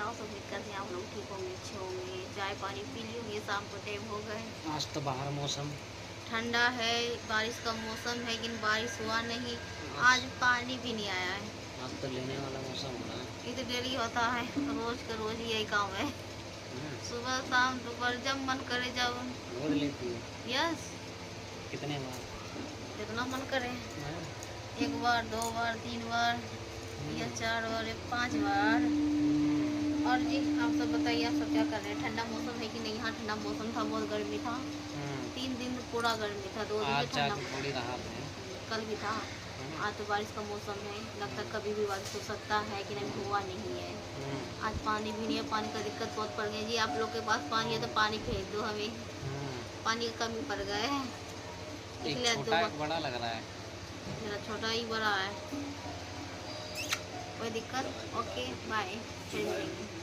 और सब दिक्कत है। आप लोग ठीक होंगे, अच्छे होंगे, चाय पानी पी लिए होंगे, शाम को टाइम हो गए। आज तो बाहर मौसम ठंडा है, बारिश का मौसम है, लेकिन बारिश हुआ नहीं। आज पानी भी नहीं आया है। आज तो लेने वाला मौसम हो रहा है। ये तो डेली होता है, रोज का रोज यही काम है। सुबह शाम दोपहर जब मन करे जब। रोज लेती है? यस। कितने बार? जितना मन करे, हाँ। 1 बार 2 बार 3 बार या 4 बार या 5 बार। और जी आप सब बताइए, आप सब क्या कर रहे हैं? ठंडा मौसम है कि नहीं? यहाँ ठंडा मौसम था, बहुत गर्मी था। 3 दिन पूरा गर्मी था, 2 दिन आज ठंडा थोड़ी राहत है। कल भी था। आज तो बारिश का मौसम है, लगता है कभी भी बारिश हो सकता है कि नहीं, हुआ नहीं है। आज पानी भी नहीं है, पानी का दिक्कत बहुत पड़ गई जी। आप लोग के पास पानी है तो पानी भेज दो हमें, पानी का कमी पड़ गया है। इसलिए छोटा बड़ा लग रहा है। मेरा छोटा ही बड़ा है, कोई दिक्कत? ओके बाय, फिर मिलेंगे।